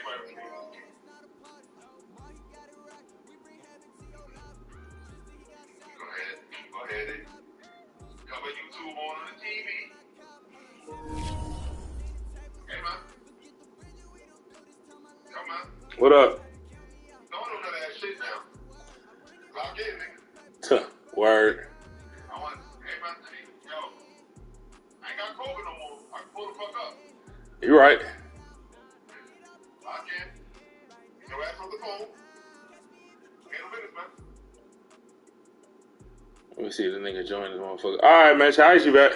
Go ahead. Cover YouTube on the TV. Hey, man. Come on. What up? Don't do none of that shit now. Lock in, nigga. Word. Hey, man. Yo. I ain't got COVID no more. I can pull the fuck up. You right. Lock in. Get your ass on the phone. Handle business, man. Let me see if the nigga joined this motherfucker. All right, man. How is you back?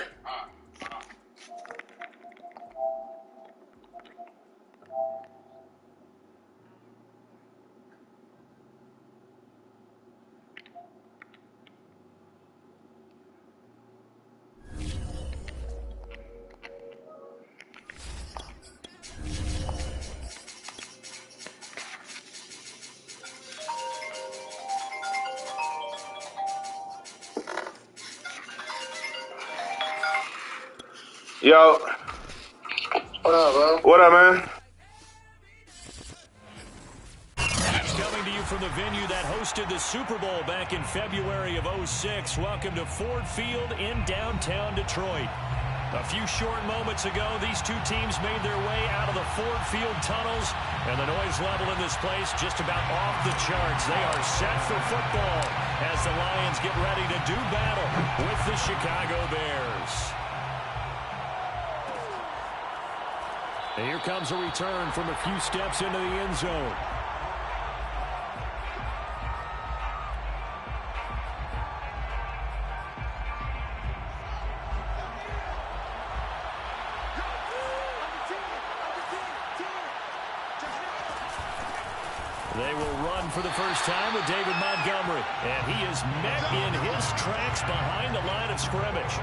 Yo. What up, bro? What up, man? Coming to you from the venue that hosted the Super Bowl back in February of '06. Welcome to Ford Field in downtown Detroit. A few short moments ago, these two teams made their way out of the Ford Field tunnels, and the noise level in this place just about off the charts. They are set for football as the Lions get ready to do battle with the Chicago Bears. And here comes a return from a few steps into the end zone. They will run for the first time with David Montgomery. And he is met in his tracks behind the line of scrimmage.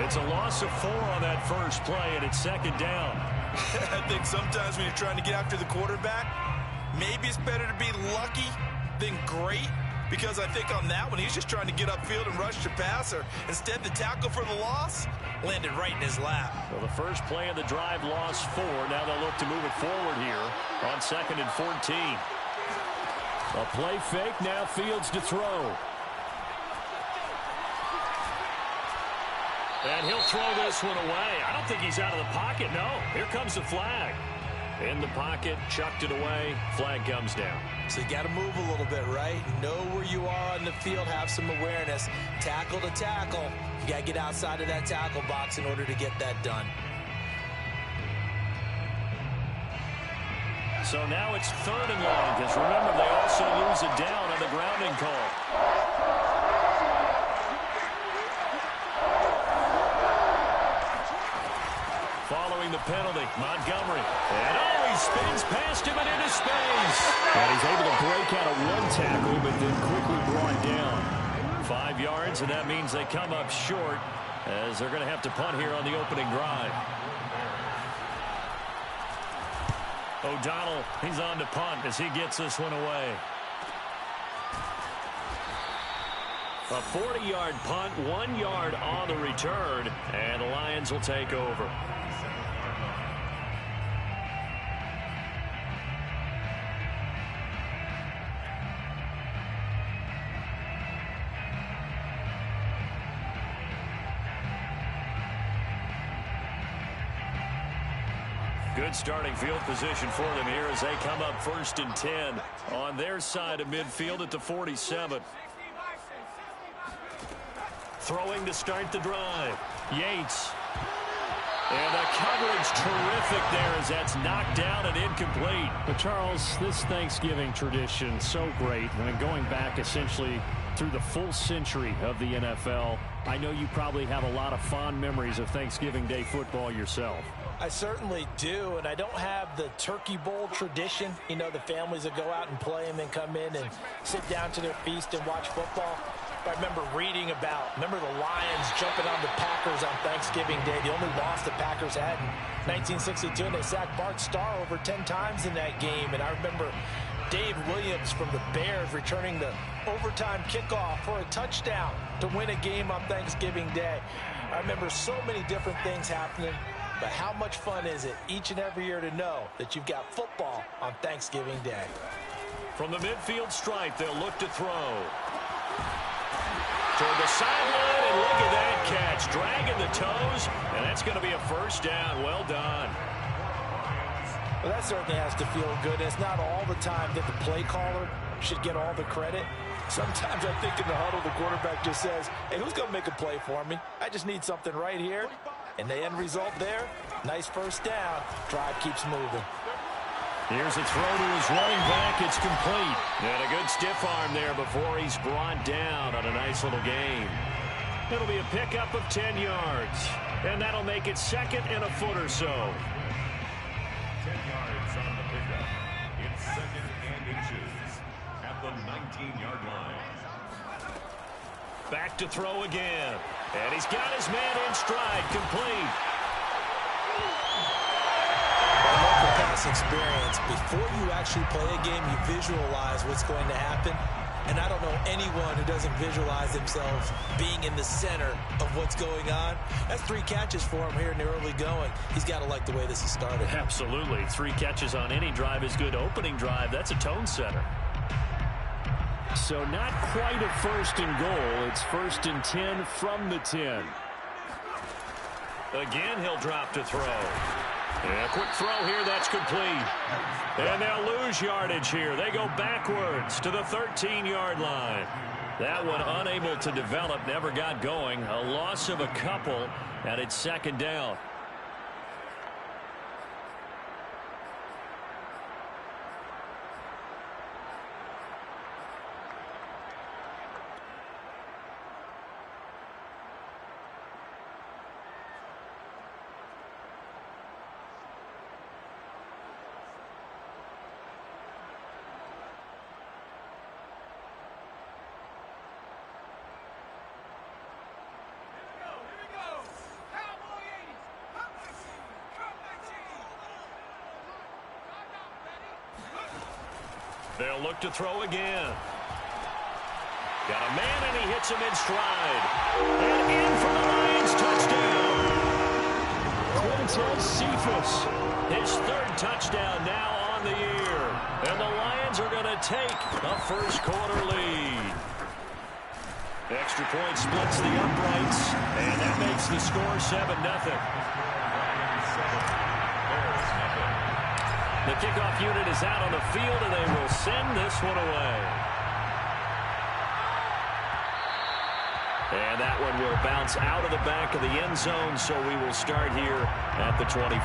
It's a loss of 4 on that first play, and it's second down. I think sometimes when you're trying to get after the quarterback, maybe it's better to be lucky than great, because I think on that one, he's just trying to get upfield and rush the passer. Instead, the tackle for the loss landed right in his lap. Well, the first play of the drive lost 4. Now they'll look to move it forward here on 2nd and 14. A play fake, now Fields to throw. And he'll throw this one away. I don't think he's out of the pocket, no. Here comes the flag. In the pocket, chucked it away, flag comes down. So you got to move a little bit, right? Know where you are on the field, have some awareness. Tackle to tackle. You got to get outside of that tackle box in order to get that done. So now it's 3rd and long, because remember, they also lose it down on the grounding call. Following the penalty, Montgomery. And he spins past him and into space. And he's able to break out of one tackle, but then quickly brought down. 5 yards, and that means they come up short, as they're going to have to punt here on the opening drive. O'Donnell, he's on to punt as he gets this one away. A 40-yard punt, 1 yard on the return, and the Lions will take over. Good starting field position for them here as they come up 1st and 10 on their side of midfield at the 47. Throwing to start the drive. Yates. And the coverage terrific there as that's knocked down and incomplete. But Charles, this Thanksgiving tradition, so great. I mean, going back essentially through the full century of the NFL, I know you probably have a lot of fond memories of Thanksgiving Day football yourself. I certainly do, and I don't have the Turkey Bowl tradition. You know, the families that go out and play and then come in and sit down to their feast and watch football. I remember reading about, the Lions jumping on the Packers on Thanksgiving Day. The only loss the Packers had in 1962, and they sacked Bart Starr over 10 times in that game. And I remember Dave Williams from the Bears returning the overtime kickoff for a touchdown to win a game on Thanksgiving Day. I remember so many different things happening. But how much fun is it each and every year to know that you've got football on Thanksgiving Day? From the midfield stripe, they'll look to throw. Toward the sideline, and look at that catch. Dragging the toes, and that's going to be a first down. Well done. Well, that certainly has to feel good. It's not all the time that the play caller should get all the credit. Sometimes I think in the huddle, the quarterback just says, hey, who's going to make a play for me? I just need something right here. And the end result there, nice first down. Drive keeps moving. Here's a throw to his running back. It's complete. And a good stiff arm there before he's brought down on a nice little gain. It'll be a pickup of 10 yards. And that'll make it second and a foot or so. 10 yards on the pickup. It's second and inches at the 19-yard line. Back to throw again. And he's got his man in stride, complete. Pass experience. Before you actually play a game, you visualize what's going to happen. And I don't know anyone who doesn't visualize themselves being in the center of what's going on. That's 3 catches for him here in the early going. He's got to like the way this has started. Absolutely. 3 catches on any drive is good. Opening drive, that's a tone setter. So not quite a first and goal. It's first and 10 from the 10. Again, he'll drop to throw. And a quick throw here, that's complete. And they'll lose yardage here. They go backwards to the 13-yard line. That one unable to develop, never got going. A loss of a couple, and it's second down. They'll look to throw again. Got a man, and he hits him in stride. And in for the Lions, touchdown. Quintez Cephus. His 3rd touchdown now on the year. And the Lions are going to take a first-quarter lead. Extra point splits the uprights, and that makes the score 7-0. The kickoff unit is out on the field, and they will send this one away. And that one will bounce out of the back of the end zone, so we will start here at the 25.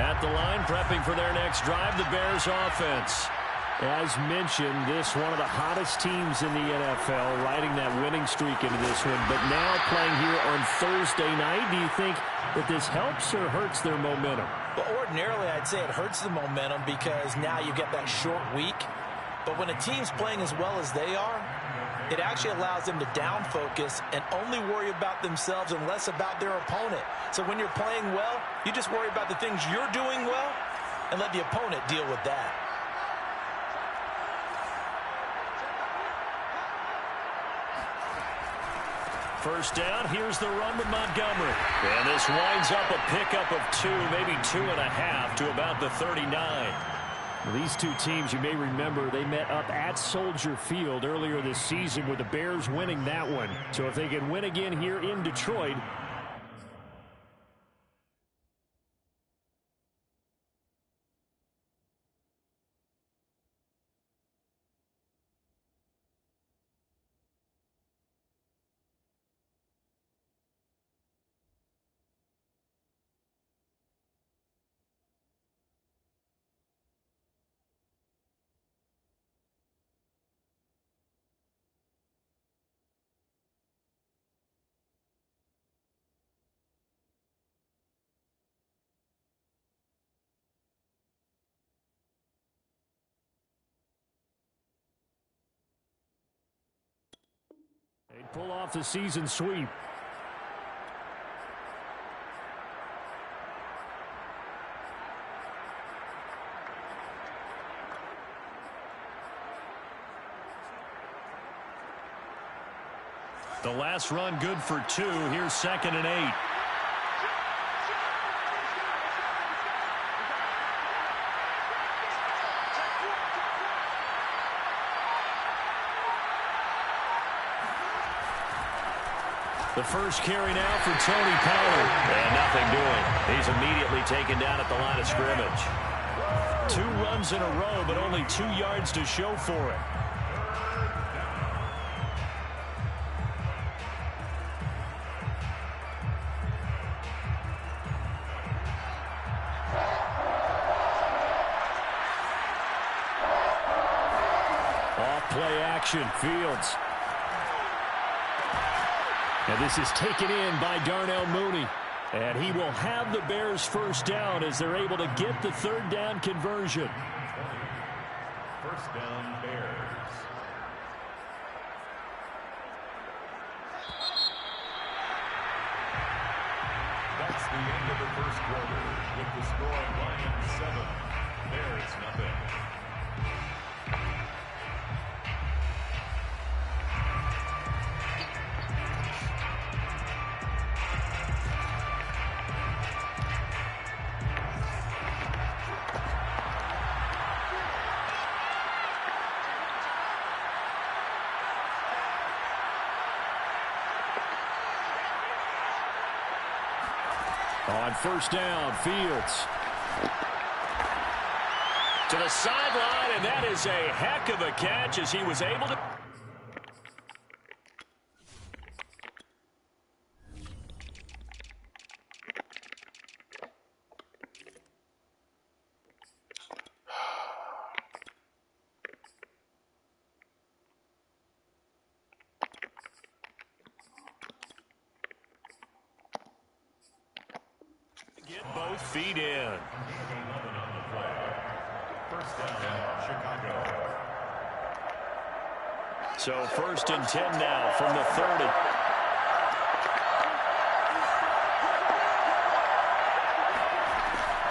At the line, prepping for their next drive, the Bears offense. As mentioned, this one of the hottest teams in the NFL, riding that winning streak into this one. But now playing here on Thursday night, do you think that this helps or hurts their momentum? Well, ordinarily, I'd say it hurts the momentum because now you get that short week. But when a team's playing as well as they are, it actually allows them to down focus and only worry about themselves and less about their opponent. So when you're playing well, you just worry about the things you're doing well and let the opponent deal with that. First down, here's the run to Montgomery. And this winds up a pickup of 2, maybe 2.5 to about the 39. These two teams, you may remember, they met up at Soldier Field earlier this season with the Bears winning that one. So if they can win again here in Detroit, they pull off the season sweep. The last run good for 2. Here's 2nd and 8. The first carry now for Tony Pollard. And nothing doing. He's immediately taken down at the line of scrimmage. 2 runs in a row, but only 2 yards to show for it. Off-play action, Fields. And this is taken in by Darnell Mooney. And he will have the Bears first down as they're able to get the 3rd down conversion. First down, Bears. That's the end of the first quarter with the score Lions 7, Bears nothing. On first down, Fields. To the sideline, and that is a heck of a catch as he was able to... Get both feet in. First down, Chicago. So 1st and 10 now from the 30.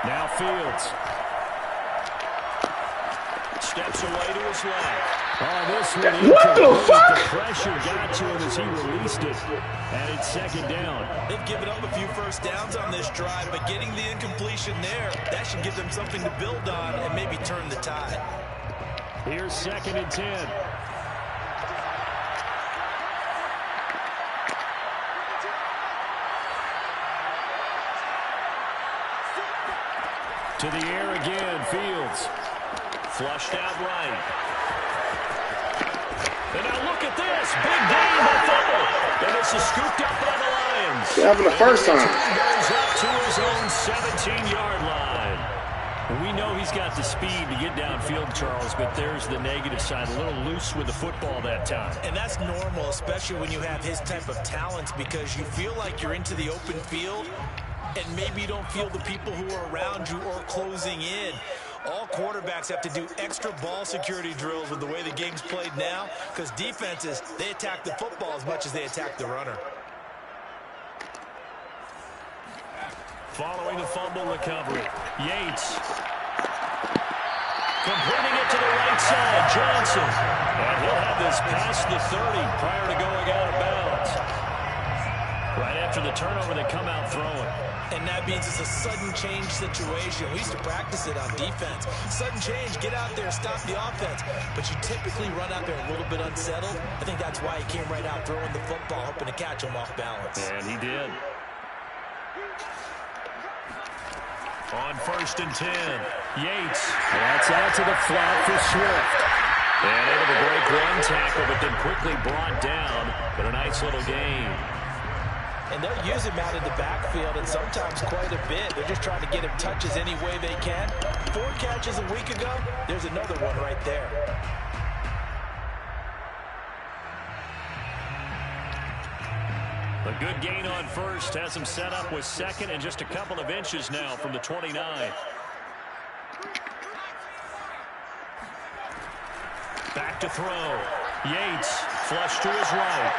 Now Fields. Steps away to his left. Oh, this one. What the fuck? The pressure got to him as he released it. And it's 2nd down. They've given up a few first downs on this drive, but getting the incompletion there, that should give them something to build on and maybe turn the tide. Here's 2nd and 10. To the air again, Fields. Flushed out right. And now look at this. Big gain, but fumble. And this is scooped up by the Lions. What happened the first time? Goes up to his own 17-yard line. We know he's got the speed to get downfield, Charles, but there's the negative side. A little loose with the football that time. And that's normal, especially when you have his type of talents, because you feel like you're into the open field and maybe you don't feel the people who are around you or closing in. All quarterbacks have to do extra ball security drills with the way the game's played now, because defenses, they attack the football as much as they attack the runner. Following the fumble recovery, Yates. Completing it to the right side, Johnson. And he'll have this past the 30 prior to going out of bounds. Right after the turnover, they come out throwing. And that means it's a sudden change situation. We used to practice it on defense. Sudden change, get out there, stop the offense. But you typically run out there a little bit unsettled. I think that's why he came right out throwing the football, hoping to catch him off balance. And he did. On 1st and 10, Yates. That's out to the flat for Swift. And able to break one tackle, but then quickly brought down. But a nice little gain. And they'll use him out in the backfield, and sometimes quite a bit. They're just trying to get him touches any way they can. 4 catches a week ago, there's another one right there. A good gain on first has him set up with 2nd and just a couple of inches now from the 29. Back to throw. Yates flush to his right.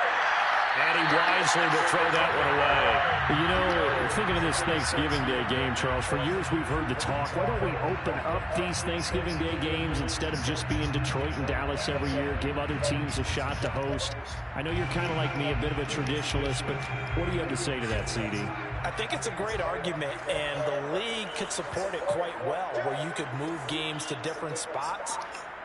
And he wisely will throw that one away. You know, thinking of this Thanksgiving Day game, Charles, for years we've heard the talk, why don't we open up these Thanksgiving Day games instead of just being Detroit and Dallas every year, give other teams a shot to host? I know you're kind of like me, a bit of a traditionalist, but what do you have to say to that, CD? I think it's a great argument, and the league could support it quite well, where you could move games to different spots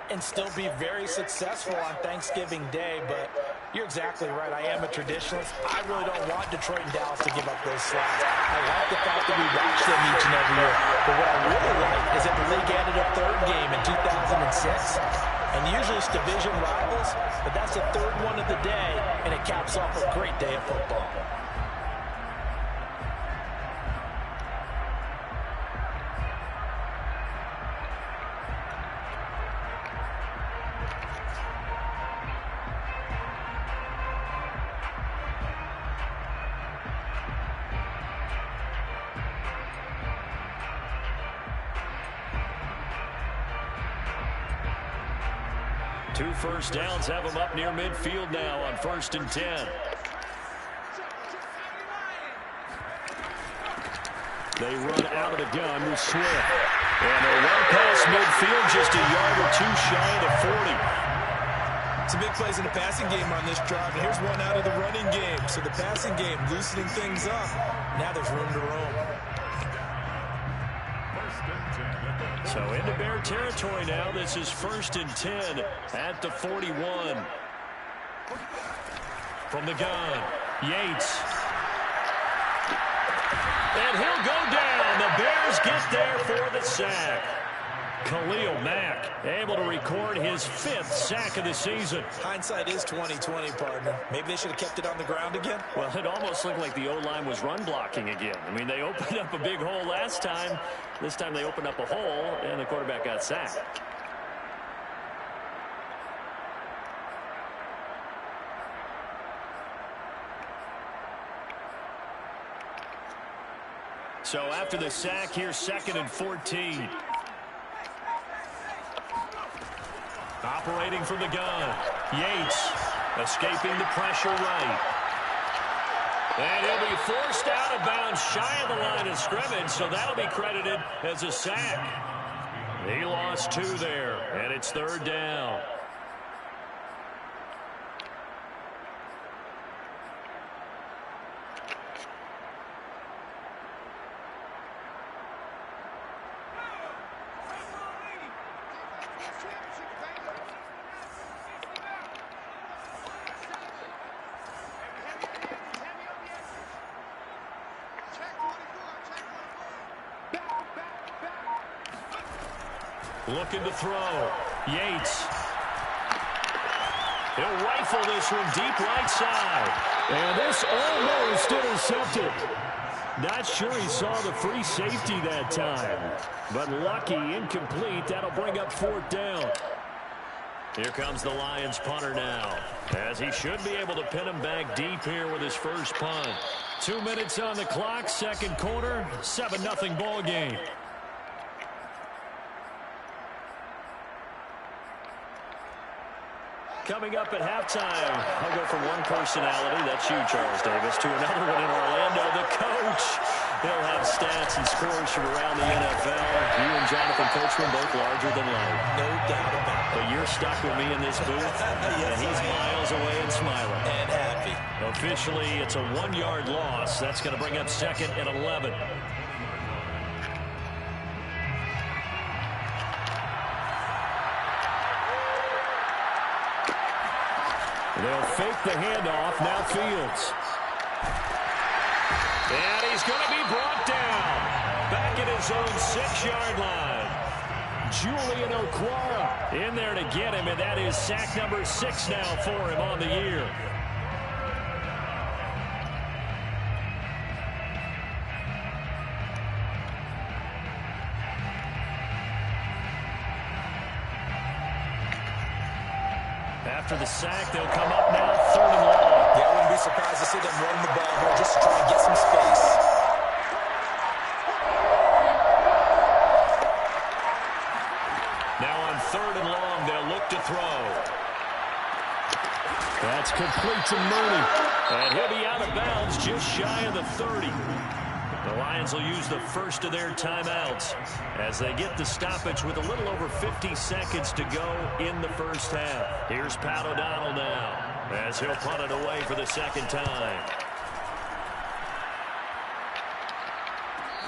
and still be very successful on Thanksgiving Day. But you're exactly right. I am a traditionalist. I really don't want Detroit and Dallas to give up those slots. I like the fact that we watch them each and every year. But what I really like is that the league added a third game in 2006. And usually it's division rivals, but that's the third one of the day, and it caps off a great day of football. Two first downs have them up near midfield now on 1st and 10. They run out of the gun with Swift. And they're well past midfield, just a yard or two shy of the 40. Some big plays in the passing game on this drive, and here's one out of the running game. So the passing game loosening things up. Now there's room to roam. So into Bear territory now. This is 1st and 10 at the 41. From the gun, Yates. And he'll go down. The Bears get there for the sack. Khalil Mack able to record his 5th sack of the season. Hindsight is 20/20, partner. Maybe they should have kept it on the ground again. Well, it almost looked like the O-line was run blocking again. I mean, they opened up a big hole last time. This time they opened up a hole, and the quarterback got sacked. So after the sack, here's 2nd and 14. Operating from the gun, Yates escaping the pressure right. And he'll be forced out of bounds shy of the line of scrimmage, so that'll be credited as a sack. He lost 2 there, and it's 3rd down. Looking to throw. Yates. He'll rifle this one deep right side. And this almost intercepted. Not sure he saw the free safety that time. But lucky, incomplete. That'll bring up 4th down. Here comes the Lions punter now, as he should be able to pin him back deep here with his first punt. 2 minutes on the clock, 2nd quarter, 7-0 ball game. Coming up at halftime, I'll go from one personality, that's you, Charles Davis, to another one in Orlando, the coach. He'll have stats and scores from around the NFL. You and Jonathan Coachman both larger than life. No doubt about it. But you're stuck with me in this booth, Yes, and he's miles away and smiling. And happy. Officially, it's a 1-yard loss. That's going to bring up 2nd and 11. They'll fake the handoff. Now Fields. And he's going to be brought down. Back at his own 6-yard line. Julian Okwara In there to get him, and that is sack number 6 now for him on the year. After the sack, they'll come up now 3rd and long. Yeah, I wouldn't be surprised to see them run the ball here just to try and get some space. Now on 3rd and long, they'll look to throw. That's complete to Mooney. And he'll be out of bounds just shy of the 30. The Lions will use the first of their timeouts as they get the stoppage with a little over 50 seconds to go in the first half. Here's Pat O'Donnell now as he'll punt it away for the second time.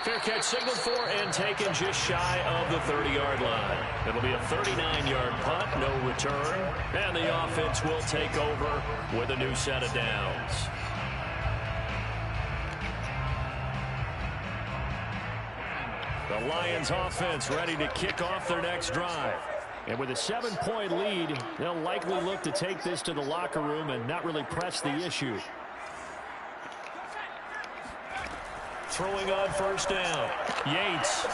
Fair catch signaled for and taken just shy of the 30-yard line. It'll be a 39-yard punt, no return, and the offense will take over with a new set of downs. The Lions offense ready to kick off their next drive. And with a 7-point lead, they'll likely look to take this to the locker room and not really press the issue. Throwing on first down. Yates.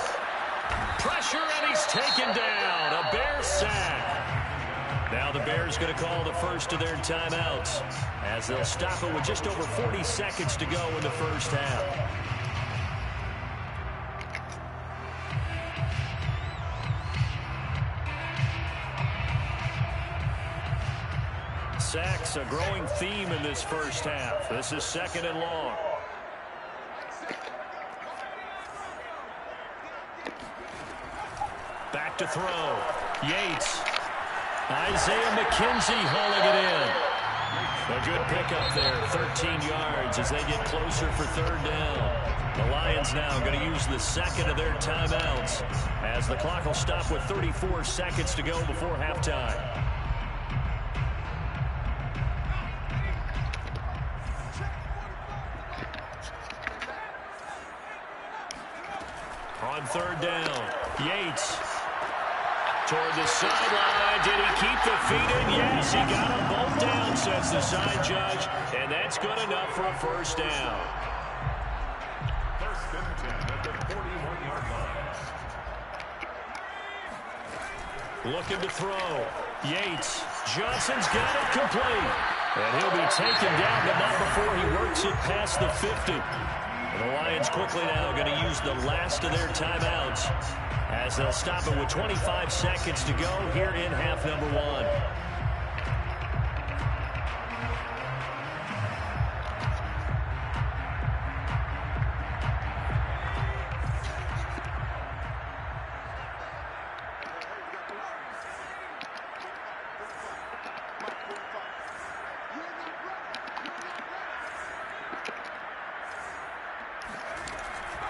Pressure, and he's taken down. A Bears sack. Now the Bears going to call the first of their timeouts as they'll stop it with just over 40 seconds to go in the first half. Sacks, a growing theme in this first half. This is second and long. Back to throw. Yates. Isaiah McKenzie hauling it in. A good pickup there, 13 yards as they get closer for third down. The Lions now going to use the second of their timeouts as the clock will stop with 34 seconds to go before halftime. On third down, Yates. Toward the sideline. Did he keep the feet in? Yes, he got them both down, says the side judge. And that's good enough for a first down. First and 10 at the 41-yard line. Looking to throw. Yates. Johnson's got it complete. And he'll be taken down, but not before he works it past the 50. And the Lions quickly now going to use the last of their timeouts as they'll stop it with 25 seconds to go here in half number one.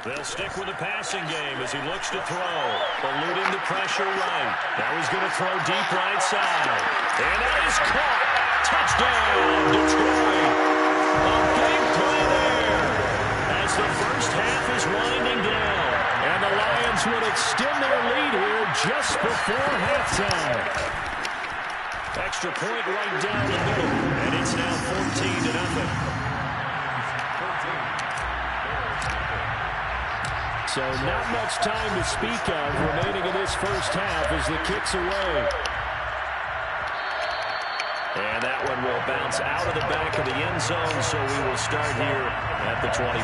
They'll stick with the passing game as he looks to throw. Eluding the pressure right. Now he's going to throw deep right side. And that is caught. Touchdown, Detroit. A big play there as the first half is winding down. And the Lions will extend their lead here just before halftime. Extra point right down the middle. And it's now 14-0. So not much time to speak of remaining in this first half as the kick's away. And that one will bounce out of the back of the end zone, so we will start here at the 25.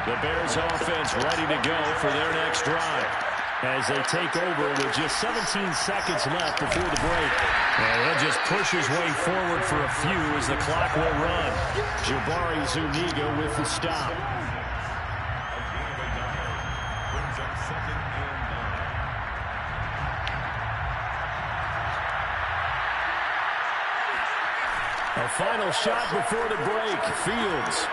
The Bears offense ready to go for their next drive as they take over with just 17 seconds left before the break. And he'll just push his way forward for a few as the clock will run. Jabari Zuniga with the stop. Brings up second and 9. A final shot before the break. Fields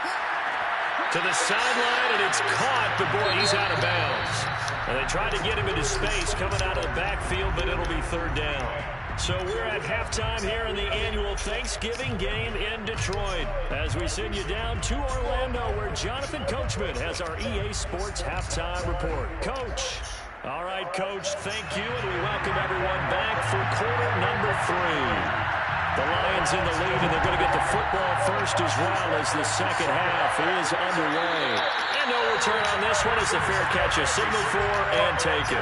to the sideline, and it's caught, but boy, he's out of bounds. And they tried to get him into space coming out of the backfield, but it'll be third down. So we're at halftime here in the annual Thanksgiving game in Detroit as we send you down to Orlando where Jonathan Coachman has our EA Sports halftime report. Coach. All right, Coach, thank you, and we welcome everyone back for quarter number 3. The Lions in the lead, and they're going to get the football first as well as the second half is underway. And no return on this one as the fair catch is signaled for and taken.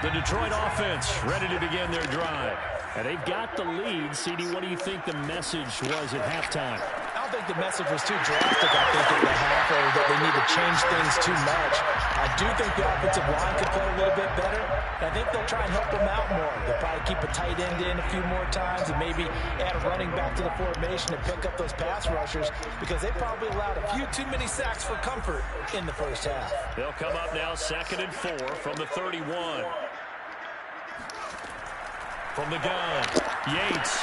The Detroit offense ready to begin their drive. And they've got the lead. CD, what do you think the message was at halftime? I don't think the message was too drastic, I think, at the half, or that they need to change things too much. I do think the offensive line could play a little bit better. I think they'll try and help them out more. They'll probably keep a tight end in a few more times and maybe add a running back to the formation to pick up those pass rushers, because they probably allowed a few too many sacks for comfort in the first half. They'll come up now 2nd and 4 from the 31. From the gun, Yates.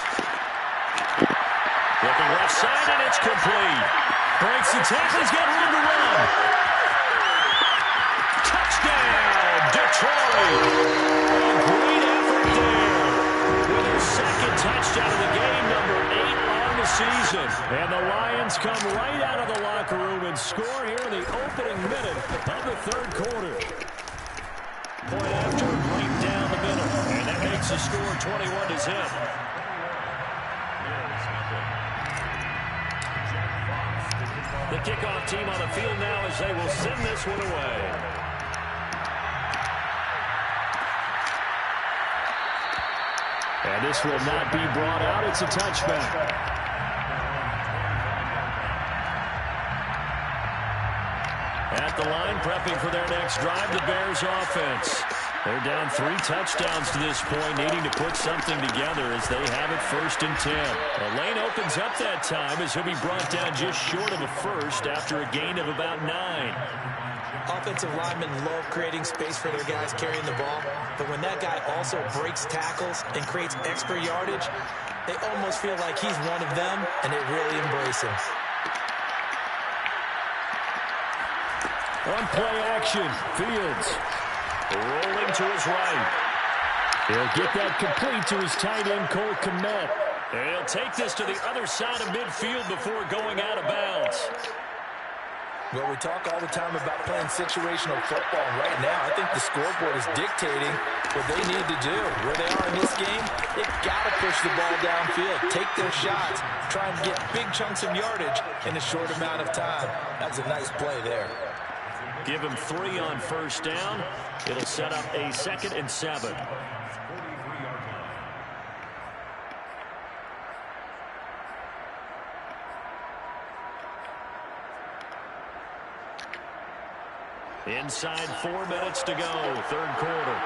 Looking left side, and it's complete. Breaks the tackle, he's got room to run. Touchdown, Detroit. A great effort there. With their 2nd touchdown of the game, number 8 on the season. And the Lions come right out of the locker room and score here in the opening minute of the 3rd quarter. Point after, right down the middle. And that makes the score 21-0. The kickoff team on the field now as they will send this one away. And this will not be brought out. It's a touchback. At the line, prepping for their next drive, the Bears offense. They're down 3 touchdowns to this point, needing to put something together as they have it 1st and 10. The lane opens up that time as he'll be brought down just short of a first after a gain of about 9. Offensive linemen love creating space for their guys carrying the ball, but when that guy also breaks tackles and creates extra yardage, they almost feel like he's one of them, and they really embrace him. On play action, Fields. Rolling to his right. He'll get that complete to his tight end, Cole Kmet. He'll take this to the other side of midfield before going out of bounds. Well, we talk all the time about playing situational football. Right now, I think the scoreboard is dictating what they need to do. Where they are in this game, they've got to push the ball downfield, take their shots, try and get big chunks of yardage in a short amount of time. That was a nice play there. Give him 3 on 1st down. It'll set up a 2nd and 7. Inside 4 minutes to go, 3rd quarter.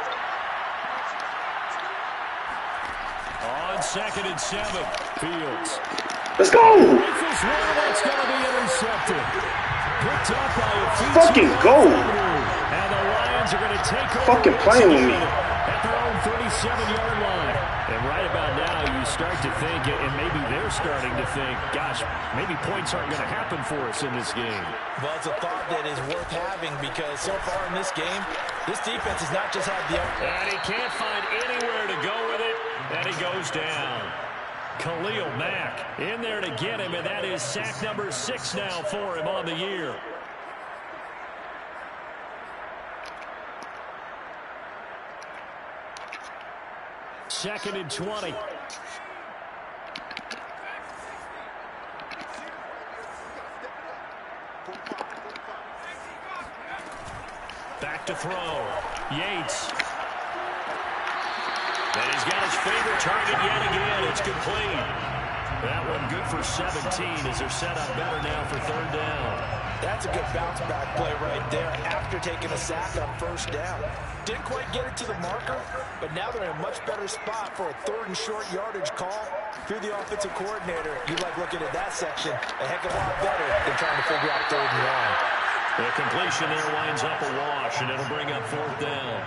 On 2nd and 7, Fields. Let's go! Rifles one, that's going to be intercepted. Picked up by a few Fucking go! And the Lions are going to take over. Fucking playing with me. At their own 37-yard line. And right about now, you start to think, and maybe they're starting to think, gosh, maybe points aren't going to happen for us in this game. Well, it's a thought that is worth having, because so far in this game, this defense has not just had the... And he can't find anywhere to go with it, and he goes down. Khalil Mack in there to get him, and that is sack number 6 now for him on the year. Second and 20. Back to throw. Yates. And he's got his favorite target yet again. It's complete. That one good for 17 as they're set up better now for 3rd down. That's a good bounce back play right there after taking a sack on 1st down. Didn't quite get it to the marker, but now they're in a much better spot for a 3rd and short yardage call. If you're the offensive coordinator, you like looking at that section a heck of a lot better than trying to figure out 3rd and 1. The completion there winds up a wash, and it'll bring up 4th down.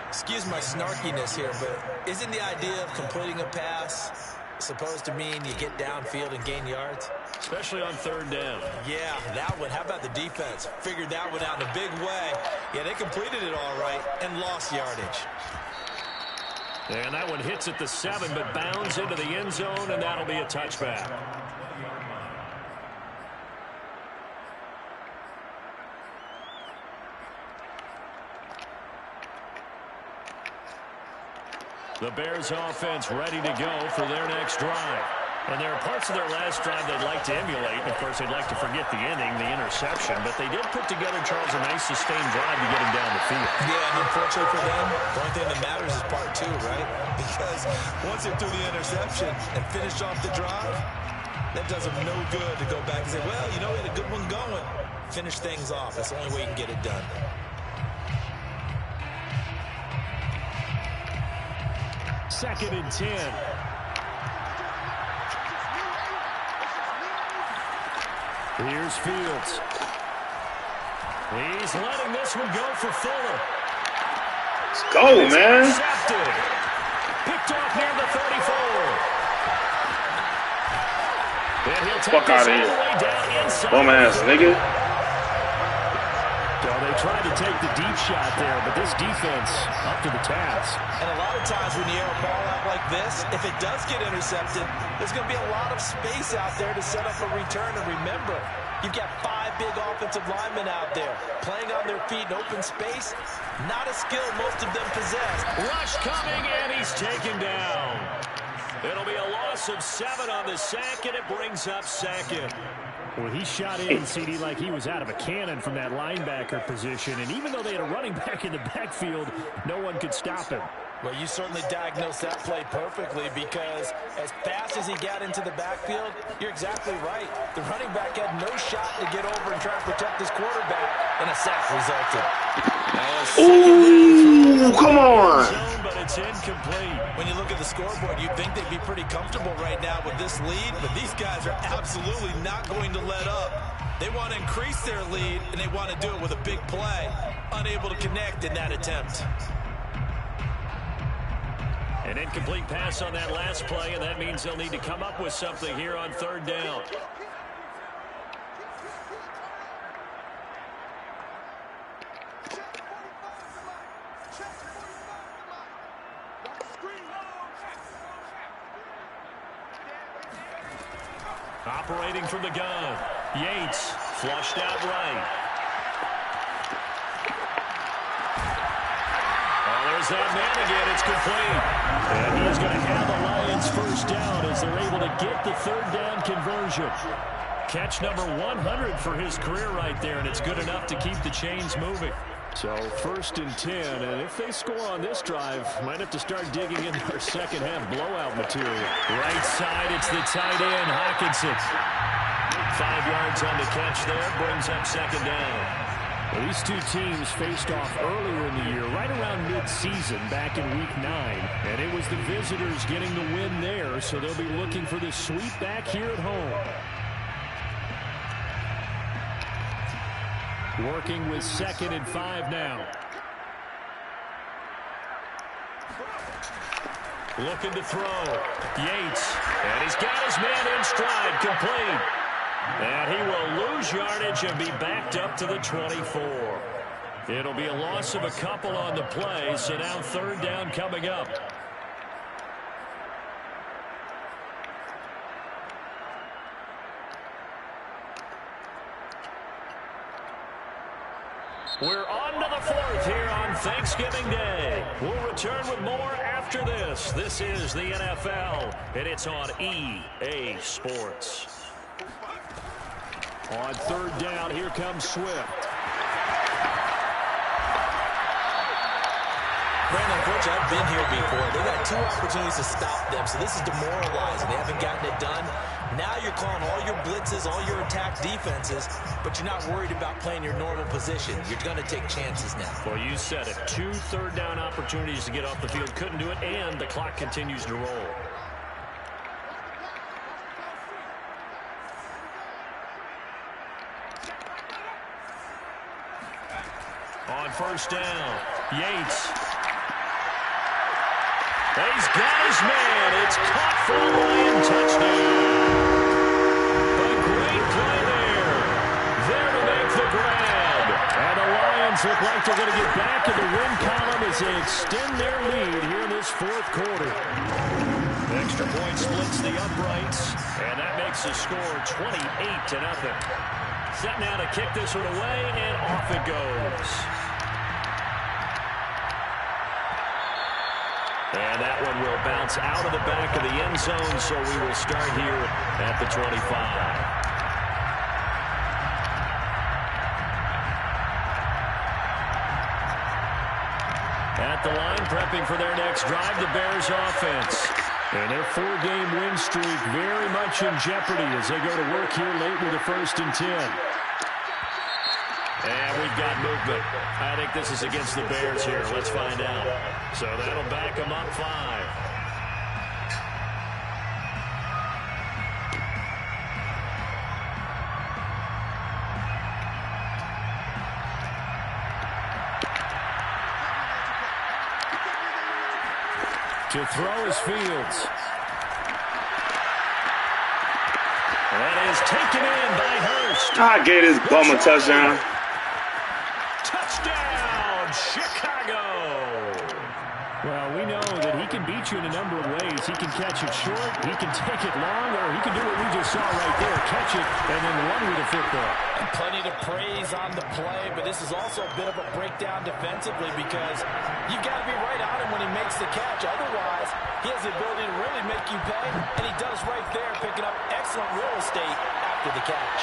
Excuse my snarkiness here, but isn't the idea of completing a pass supposed to mean you get downfield and gain yards? Especially on 3rd down. Yeah, that one. How about the defense? Figured that one out in a big way. Yeah, they completed it all right and lost yardage. And that one hits at the 7, but bounds into the end zone, and that'll be a touchback. The Bears offense ready to go for their next drive. And there are parts of their last drive they'd like to emulate. And, of course, they'd like to forget the ending, the interception. But they did put together, Charles, a nice sustained drive to get him down the field. Yeah, and unfortunately for them, the only thing that matters is part two, right? Because once they threw the interception and finished off the drive, that does them no good to go back and say, well, you know, we had a good one going. Finish things off. That's the only way you can get it done. Second and 10. Here's Fields. He's letting this one go for Fuller. Let's go, man. Intercepted. Picked off near the 34. And he'll take Fuck out of this all here. the way down inside. Bum ass nigga. So they tried to take the deep shot there, but this defense up to the task. And a lot of times when you air a ball out like this, if it does get intercepted, there's going to be a lot of space out there to set up a return. And remember, you've got 5 big offensive linemen out there playing on their feet in open space. Not a skill most of them possess. Rush coming, and he's taken down. It'll be a loss of 7 on the sack, and it brings up second. Well, he shot in, CD, like he was out of a cannon from that linebacker position. And even though they had a running back in the backfield, no one could stop him. Well, you certainly diagnosed that play perfectly because as fast as he got into the backfield, you're exactly right. The running back had no shot to get over and try to protect his quarterback, and a sack resulted. Ooh, come on. But it's incomplete. When you look at the scoreboard, you'd think they'd be pretty comfortable right now with this lead, but these guys are absolutely not going to let up. They want to increase their lead, and they want to do it with a big play. Unable to connect in that attempt. An incomplete pass on that last play, and that means they'll need to come up with something here on third down. Operating from the gun. Yates flushed out right. There's that man again. It's complete. And he's going to have the Lions first down as they're able to get the third down conversion. Catch number 100 for his career right there, and it's good enough to keep the chains moving. So first and 10, and if they score on this drive, might have to start digging into their second half blowout material. Right side, it's the tight end, Hockenson. 5 yards on the catch there, brings up second down. Well, these two teams faced off earlier in the year, right around mid-season, back in Week 9. And it was the visitors getting the win there, so they'll be looking for the sweep back here at home. Working with 2nd and 5 now. Looking to throw. Yates. And he's got his man in stride, complete. And he will lose yardage and be backed up to the 24. It'll be a loss of a couple on the play, so now third down coming up. We're on to the 4th here on Thanksgiving Day. We'll return with more after this. This is the NFL, and it's on EA Sports. On third down, here comes Swift. Brandon, unfortunately, I've been here before. They've had 2 opportunities to stop them, so this is demoralizing. They haven't gotten it done. Now you're calling all your blitzes, all your attack defenses, but you're not worried about playing your normal position. You're going to take chances now. Well, you said it. 2 third down opportunities to get off the field. Couldn't do it, and the clock continues to roll. On first down, Yates. He's got his man. It's caught for a Lion touchdown. A great play there. There to make the grab. And the Lions look like they're going to get back in the win column as they extend their lead here in this 4th quarter. Extra point splits the uprights, and that makes the score 28-0. Set now to kick this one away, and off it goes. And that one will bounce out of the back of the end zone, so we will start here at the 25. At the line, prepping for their next drive, the Bears offense. And their 4-game win streak very much in jeopardy as they go to work here late with a 1st and 10. And we've got movement. I think this is against the Bears here. Let's find out. So that'll back them up 5. To throw is Fields. That is taken in by Hurst. I gave this bum a touchdown. Touchdown, Chicago. Well, we know that he can beat you in a number of ways. He can catch it short, he can take it long, or he can do what we just saw right there, catch it and then run with the football. And plenty to praise on the play, but this is also a bit of a breakdown defensively because you've got to be right on him when he makes the catch. Otherwise, he has the ability to really make you pay, and he does right there, picking up excellent real estate after the catch.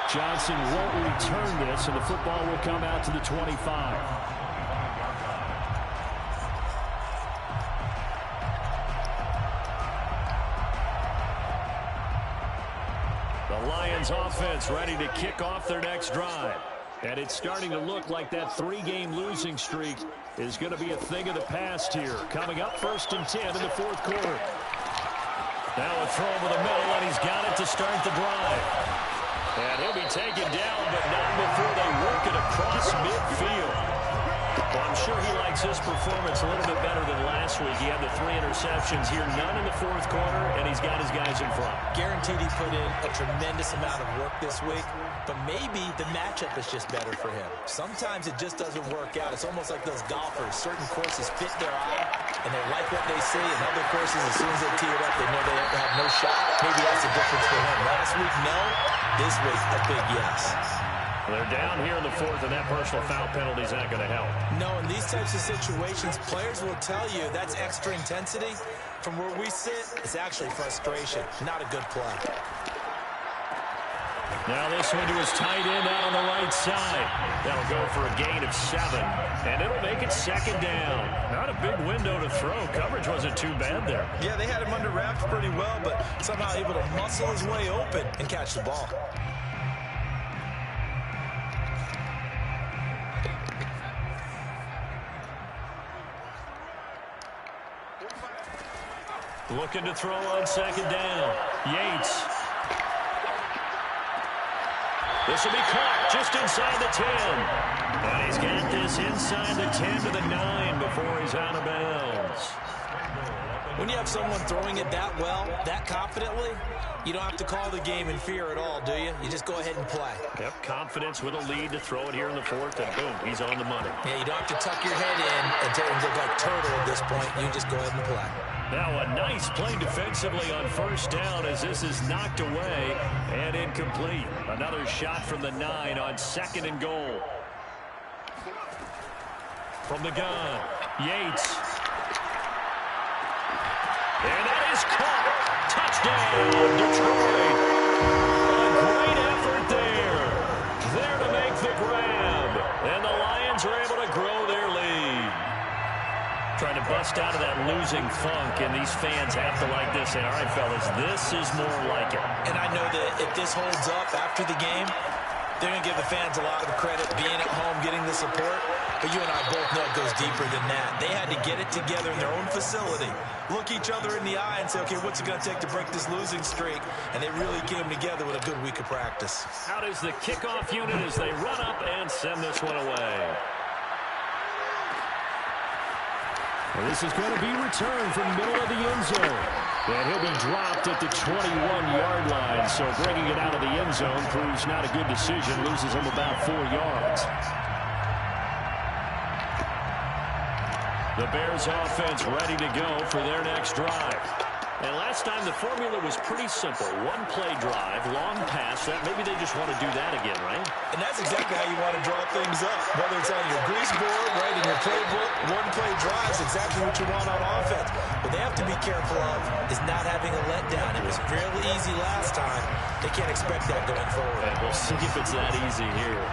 Johnson won't return this, and the football will come out to the 25. The Lions offense ready to kick off their next drive. And it's starting to look like that 3-game losing streak is going to be a thing of the past here. Coming up 1st and 10 in the 4th quarter. Now a throw over the middle, and he's got it to start the drive. And he'll be taken down, but not before they work it across midfield. Well, I'm sure he likes his performance a little bit better than last week. He had the 3 interceptions here, none in the 4th quarter, and he's got his guys in front. Guaranteed he put in a tremendous amount of work this week, but maybe the matchup is just better for him. Sometimes it just doesn't work out. It's almost like those golfers. Certain courses fit their eye, and they like what they see, and other courses, as soon as they tee it up, they know they have no shot. Maybe that's the difference for him. Last week, no. This week, a big yes. They're down here in the 4th, and that personal foul penalty is not going to help. No, in these types of situations, players will tell you that's extra intensity. From where we sit, it's actually frustration, not a good play. Now this one to his tight end out on the right side. That'll go for a gain of 7, and it'll make it 2nd down. Not a big window to throw. Coverage wasn't too bad there. Yeah, they had him under wraps pretty well, but somehow able to muscle his way open and catch the ball. Looking to throw on 2nd down. Yates. This will be caught just inside the 10. And he's got this inside the 10 to the 9 before he's out of bounds. When you have someone throwing it that well, that confidently, you don't have to call the game in fear at all, do you? You just go ahead and play. Yep, confidence with a lead to throw it here in the 4th, and boom, he's on the money. Yeah, you don't have to tuck your head in and look like turtle at this point. You just go ahead and play. Now a nice play defensively on 1st down as this is knocked away and incomplete. Another shot from the 9 on 2nd and goal. From the gun, Yates. And that is caught. Touchdown, Detroit. A great effort there. There to make the grab. And the Lions are able to grow their lead. Trying to bust out of that losing funk, and these fans have to like this. And all right, fellas, this is more like it. And I know that if this holds up after the game, they're going to give the fans a lot of credit being at home, getting the support. But you and I both know it goes deeper than that. They had to get it together in their own facility, look each other in the eye and say, okay, what's it going to take to break this losing streak? And they really came together with a good week of practice. Out is the kickoff unit as they run up and send this one away. Well, this is going to be returned from the middle of the end zone. And he'll be dropped at the 21-yard line. So bringing it out of the end zone proves not a good decision. Loses him about 4 yards. The Bears offense ready to go for their next drive. And last time the formula was pretty simple. One play drive, long pass. That maybe they just want to do that again, right? And that's exactly how you want to draw things up. Whether it's on your grease board, right, in your playbook, one play drive is exactly what you want on offense. What they have to be careful of is not having a letdown. It was fairly easy last time. They can't expect that going forward. And we'll see if it's that easy here.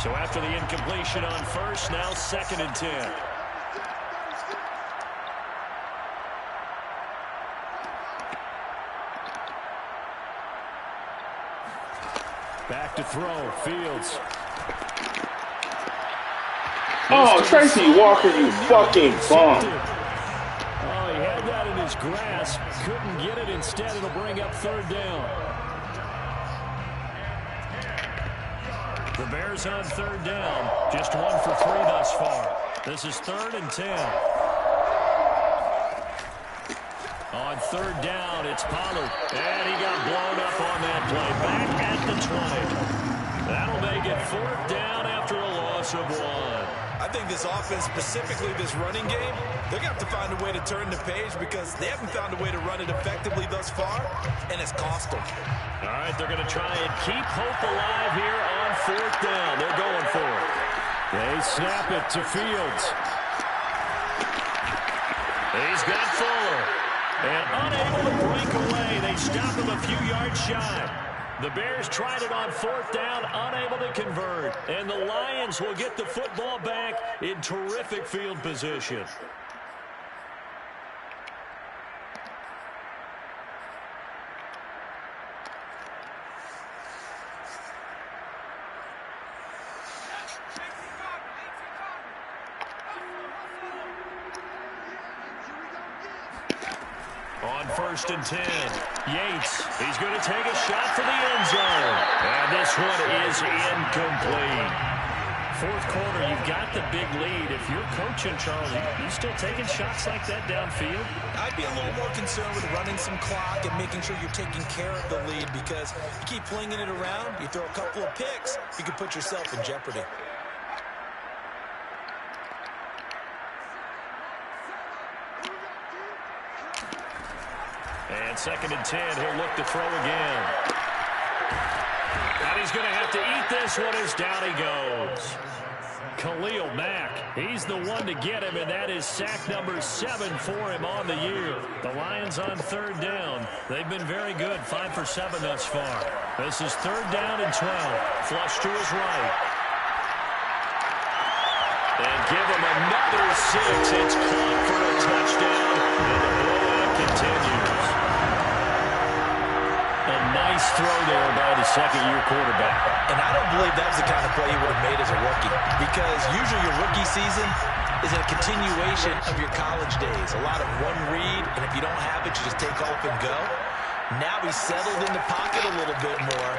So after the incompletion on first, now 2nd and 10. Back to throw. Fields. Oh, Tracy Walker, you fucking bum. Oh, he had that in his grasp. Couldn't get it. Instead, it'll bring up 3rd down. The Bears on 3rd down. Just 1 for 3 thus far. This is 3rd and 10. On 3rd down, it's Pollard. And he got blown up on that play. Back at the 20. That'll make it 4th down after a loss of 1. I think this offense, specifically this running game, they're going to have to find a way to turn the page because they haven't found a way to run it effectively thus far, and it's cost them. All right, they're going to try and keep hope alive here on 4th down. They're going for it. They snap it to Fields. He's got Fuller. And unable to break away. They stop him a few yards shy. The Bears tried it on 4th down, unable to convert. And the Lions will get the football back in terrific field position. On 1st and 10, Yates, he's going to take a shot for the end zone. And this one is incomplete. 4th quarter, you've got the big lead. If you're coaching, Charlie, you still taking shots like that downfield? I'd be a little more concerned with running some clock and making sure you're taking care of the lead because you keep flinging it around, you throw a couple of picks, you could put yourself in jeopardy. And 2nd and 10, he'll look to throw again. And he's going to have to eat this one as down he goes. Khalil Mack, he's the one to get him, and that is sack number 7 for him on the year. The Lions on 3rd down. They've been very good, 5 for 7 thus far. This is 3rd down and 12. Flush to his right. And give him another 6. It's caught for a touchdown, and the blowout continues. A nice throw there by the 2nd-year quarterback. And I don't believe that was the kind of play he would have made as a rookie because usually your rookie season is a continuation of your college days. A lot of one read, and if you don't have it, you just take off and go. Now he's settled in the pocket a little bit more,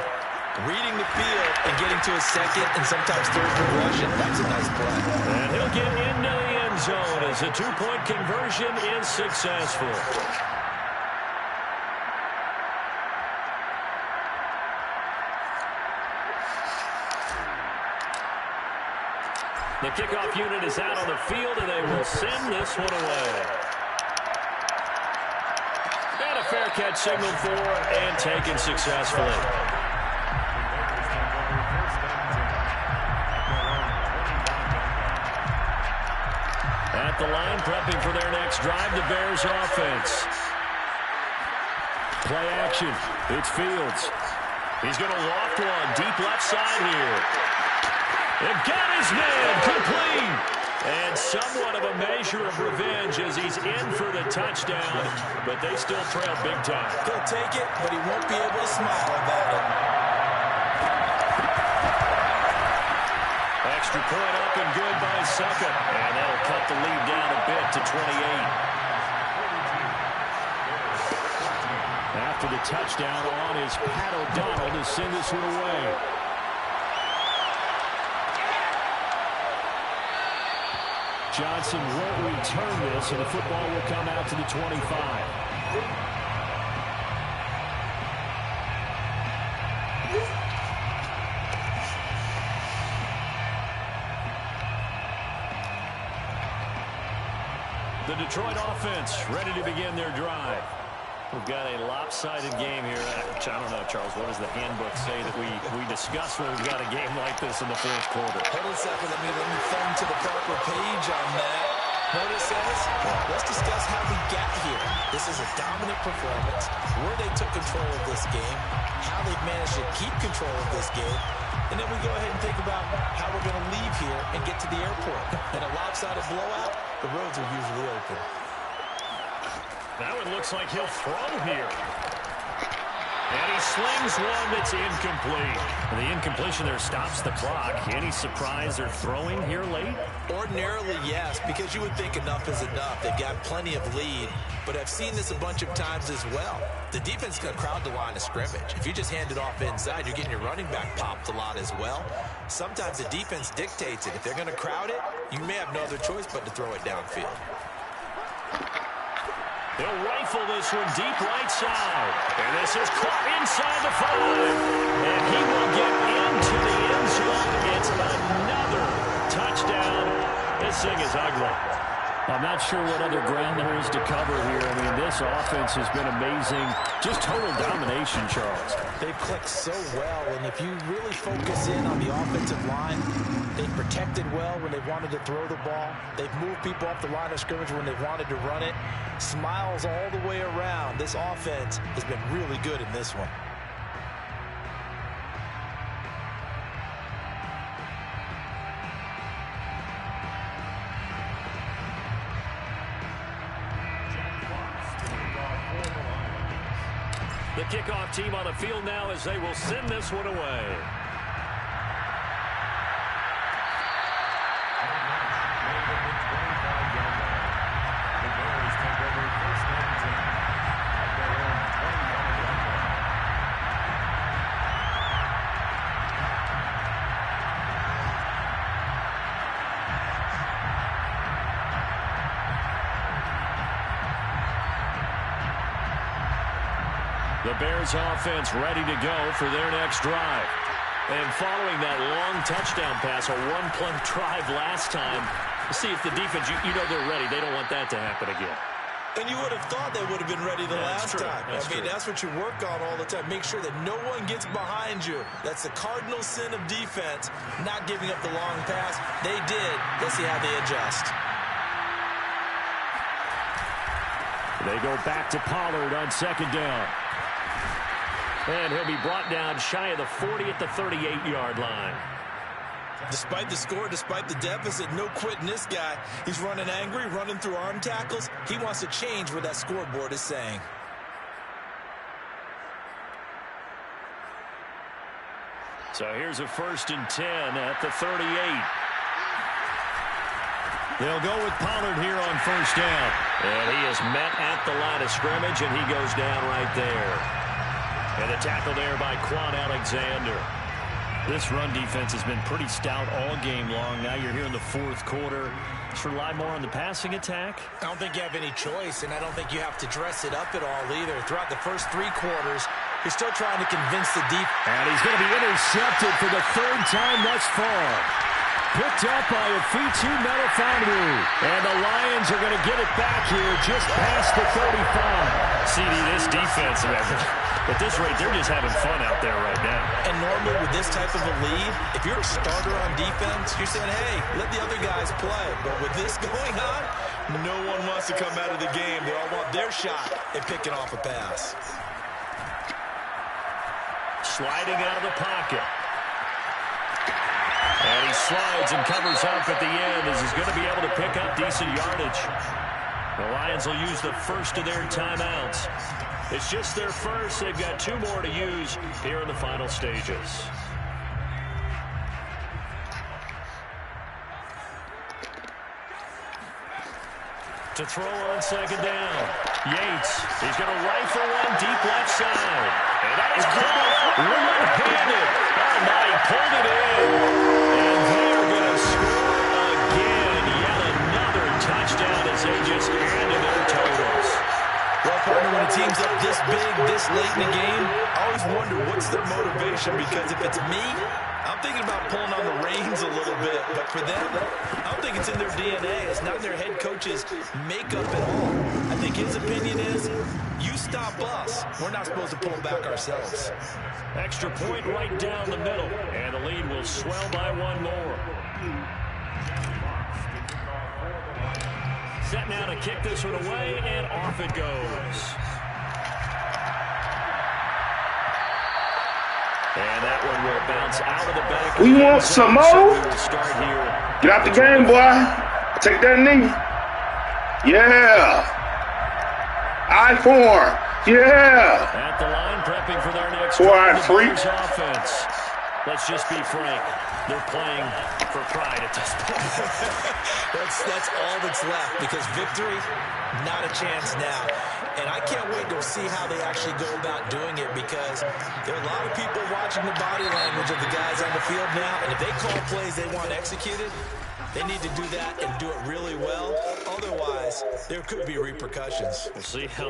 reading the field and getting to his 2nd and sometimes 3rd progression. That's a nice play. And he'll get into the end zone as the 2-point conversion is successful. The kickoff unit is out on the field, and they will send this one away. And a fair catch signaled for and taken successfully. At the line, prepping for their next drive, the Bears offense. Play action. It's Fields. He's going to loft one deep left side here. They've got his man complete. And somewhat of a measure of revenge as he's in for the touchdown, but they still trail big time. He'll take it, but he won't be able to smile about it. Extra point up and good by Suckup. And that'll cut the lead down a bit to 28. After the touchdown on is Pat O'Donnell to send this one away. Johnson won't return this, and the football will come out to the 25. The Detroit offense ready to begin their drive. We've got a lopsided game here. I don't know, Charles, what does the handbook say that we discuss when we've got a game like this in the fourth quarter? Hold on a second. Let me thumb to the proper page on that. Notice says, let's discuss how we got here. This is a dominant performance, where they took control of this game, how they've managed to keep control of this game, and then we go ahead and think about how we're going to leave here and get to the airport. In a lopsided blowout, the roads are usually open. Now it looks like he'll throw here. And he slings one that's incomplete. And the incompletion there stops the clock. Any surprise they're throwing here late? Ordinarily, yes, because you would think enough is enough. They've got plenty of lead, but I've seen this a bunch of times as well. The defense is going to crowd the line of scrimmage. If you just hand it off inside, you're getting your running back popped a lot as well. Sometimes the defense dictates it. If they're going to crowd it, you may have no other choice but to throw it downfield. They'll rifle this one deep right side. And this is caught inside the 5. And he will get into the end zone. It's another touchdown. This thing is ugly. I'm not sure what other ground there is to cover here. I mean, this offense has been amazing. Just total domination, Charles. They've clicked so well, and if you really focus in on the offensive line, they've protected well when they wanted to throw the ball. They've moved people off the line of scrimmage when they wanted to run it. Smiles all the way around. This offense has been really good in this one. The kickoff team on the field now as they will send this one away. The Bears offense ready to go for their next drive. And following that long touchdown pass, a one-play drive last time, see if the defense, you know they're ready. They don't want that to happen again. And you would have thought they would have been ready the last time. That's what you work on all the time. Make sure that no one gets behind you. That's the cardinal sin of defense, not giving up the long pass. They did. Let's see how they adjust. They go back to Pollard on second down. And he'll be brought down shy of the 40 at the 38-yard line. Despite the score, despite the deficit, no quitting this guy. He's running angry, running through arm tackles. He wants to change what that scoreboard is saying. So here's a 1st and 10 at the 38. They'll go with Pollard here on 1st down. And he is met at the line of scrimmage, and he goes down right there. And the tackle there by Quan Alexander. This run defense has been pretty stout all game long. Now you're here in the fourth quarter. Just rely more on the passing attack. I don't think you have any choice, and I don't think you have to dress it up at all either. Throughout the first 3 quarters, you're still trying to convince the defense. And he's going to be intercepted for the 3rd time thus far. Picked up by a Fitu Melifonwu. And the Lions are going to get it back here just past the 35. CD, this defense, at this rate, they're just having fun out there right now. And normally with this type of a lead, if you're a starter on defense, you're saying, hey, let the other guys play. But with this going on, no one wants to come out of the game. They all want their shot at picking off a pass. Sliding out of the pocket. And he slides and covers up at the end as he's going to be able to pick up decent yardage. The Lions will use the first of their timeouts. It's just their first. They've got 2 more to use here in the final stages. To throw on second down. Yates, he's going to rifle one deep left side. And that is caught one-handed. Oh, my, he pulled it in. And they're going to score again. Yet another touchdown as they just added their totals. Well, partner, when a team's up this big, this late in the game, I always wonder what's their motivation, because if it's me, I'm I'm thinking about pulling on the reins a little bit, but for them, I don't think it's in their DNA. It's not in their head coach's makeup at all. I think his opinion is, you stop us. We're not supposed to pull back ourselves. Extra point right down the middle, and the lead will swell by one more. Set now to kick this one away, and off it goes. And that one will bounce out of the back. We want some more? Get out the game, boy. Take that knee. Yeah. I form. Yeah. At the line, prepping for their next offense. Let's just be frank. They're playing for pride at this point. That's all that's left, because victory, not a chance now. And I can't wait to see how they actually go about doing it, because there are a lot of people watching the body language of the guys on the field now, and if they call plays they want executed, they need to do that and do it really well. Otherwise, there could be repercussions. We'll see how